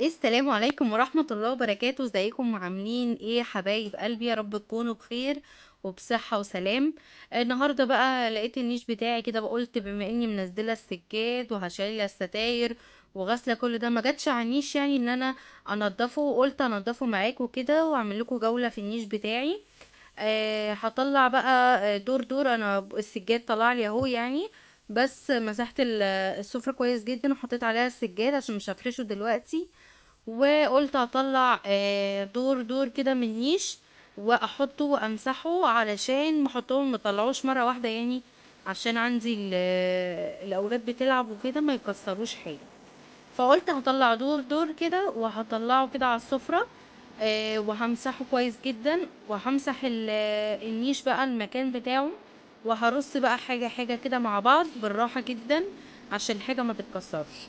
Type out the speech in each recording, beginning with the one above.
السلام عليكم ورحمة الله وبركاته. ازيكم عاملين ايه يا حبايب قلبي؟ يا رب تكونوا بخير وبصحة وسلام. النهاردة بقى لقيت النيش بتاعي كده، بقولت بما اني منزلة السجاد وهشيل الستاير وغاسلة كل ده، ما جاتش على النيش يعني ان انا انضفه، وقلت انضفه معاكم كده واعمل لكم جولة في النيش بتاعي. هطلع بقى دور دور. انا السجاد طلع لي اهو يعني، بس مسحت السفرة كويس جدا وحطيت عليها السجاد عشان مش هفرشه دلوقتي. وقلت اطلع دور دور كده من نيش واحطه وامسحه علشان ما اطلعوش مره واحده يعني، عشان عندي الاولاد بتلعب وكده ما يكسروش حاجه. فقلت هطلع دور دور كده وهطلعه كده على السفره. وهمسحه كويس جدا، وهمسح النيش بقى المكان بتاعه، وهرص بقى حاجه حاجه كده مع بعض بالراحه جدا عشان الحاجه ما تتكسرش.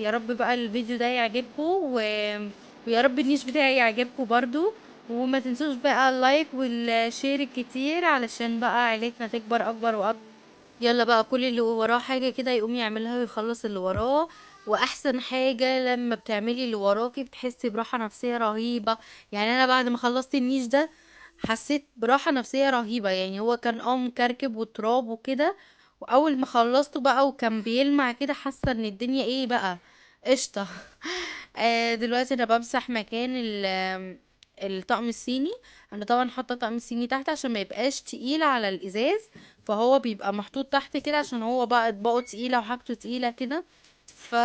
يا رب بقى الفيديو ده يعجبكم ويا رب النيش بتاعي يعجبكم برضو. وما تنسوش بقى اللايك والشير الكتير علشان بقى عيلتنا تكبر اكبر واكبر. يلا بقى كل اللي وراه حاجة كده يقوم يعملها ويخلص اللي وراه. واحسن حاجة لما بتعملي اللي وراكي بتحسي براحة نفسية رهيبة. يعني انا بعد ما خلصت النيش ده حسيت براحة نفسية رهيبة. يعني هو كان مكركب وتراب وكده، واول ما خلصته بقى وكان بيلمع كده حاسة ان الدنيا ايه بقى، قشطة. دلوقتي انا بمسح مكان الطقم الصيني. انا طبعا حاطه طقم الصيني تحت عشان ما يبقاش تقيل على الازاز، فهو بيبقى محطوط تحت كده عشان هو بقى اطباقه تقيله وحاجته تقيله كده. ف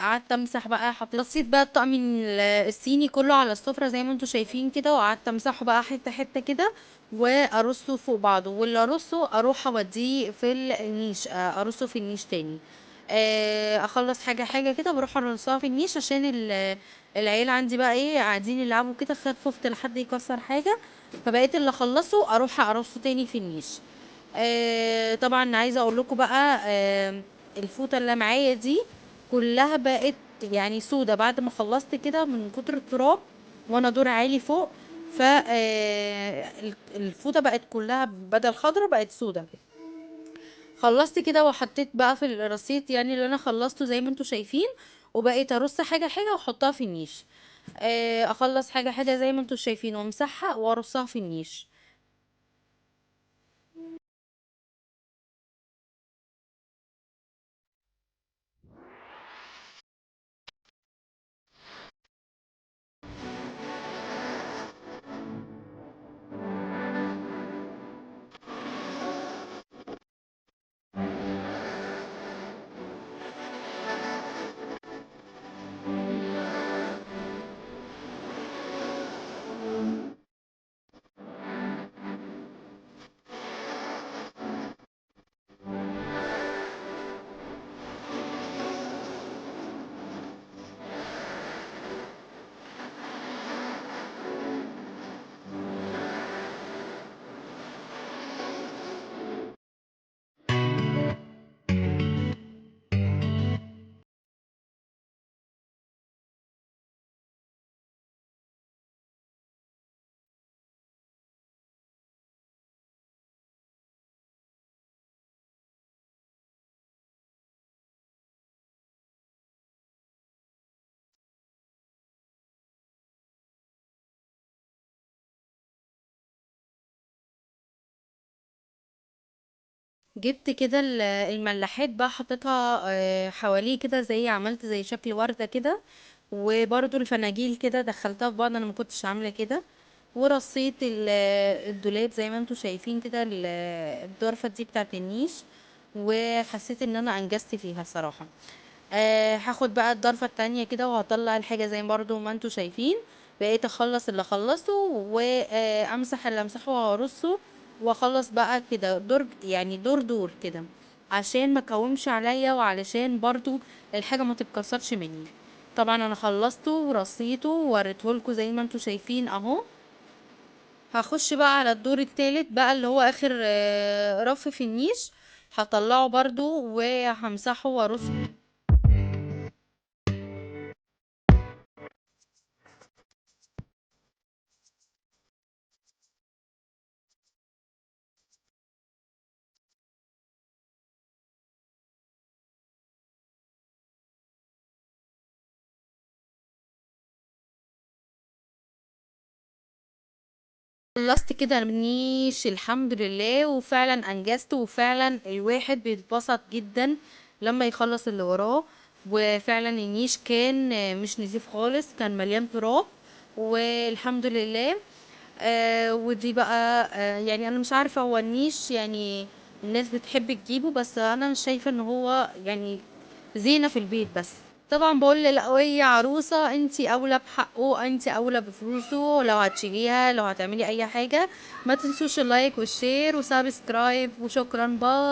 قعدت امسح بقى، حطيت رصيت بقى الطقم الصيني كله على السفره زي ما انتم شايفين كده، وقعدت امسحه بقى حته حته كده وارصه فوق بعضه، واللي ارصه اروح اوديه في النيش، ارصه في النيش تاني. اخلص حاجه حاجه كده بروح ارصها في النيش عشان العيله عندي بقى ايه قاعدين يلعبوا كده، خفت لحد يكسر حاجه، فبقيت اللي اخلصه اروح ارصه تاني في النيش. طبعا عايزه اقول لكم بقى، الفوطه اللي معايا دي كلها بقت يعني سودة بعد ما خلصت كده من كتر التراب، وانا دور عالي فوق. ف الفوطه بقت كلها بدل خضرة بقت سودة. خلصت كده وحطيت بقى في الرصيد يعني اللي انا خلصته زي ما انتوا شايفين، وبقيت ارص حاجه حاجه واحطها في النيش. اخلص حاجه حاجه زي ما انتوا شايفين وامسحها وارصها في النيش. جبت كده الملاحات بقى حطيتها حواليه كده، زي عملت زي شكل وردة كده. وبرضو الفناجيل كده دخلتها في بعض، انا ما كنتش عاملة كده. ورصيت الدولاب زي ما انتوا شايفين كده، الضرفة دي بتاعت النيش. وحسيت ان انا انجزت فيها صراحة. هاخد بقى الضرفة التانية كده وهطلع الحاجة زي برضو ما انتوا شايفين. بقيت اخلص اللي اخلصه وامسح اللي امسحه وارصه، واخلص بقى كده دور يعني دور دور كده عشان ما كومش عليا، وعلشان برضو الحاجة ما تتكسرش مني. طبعا انا خلصته ورصيته ووريتهولكوا زي ما انتوا شايفين اهو. هخش بقى على الدور التالت بقى اللي هو اخر رف في النيش. هطلعه برضو وهمسحه وارصه. خلصت كده النيش الحمد لله، وفعلا انجزت، وفعلا الواحد بيتبسط جدا لما يخلص اللي وراه. وفعلا النيش كان مش نضيف خالص، كان مليان تراب، والحمد لله. ودي بقى يعني انا مش عارفه هو النيش يعني الناس بتحب تجيبه، بس انا مش شايفه ان هو يعني زينه في البيت. بس طبعا بقول للقوية عروسة انتي اولى بحقه، انتي اولى بفلوسه، لو هتشيليها لو هتعملي اي حاجة. ما تنسوش اللايك والشير وسبسكرايب، وشكرا، باي.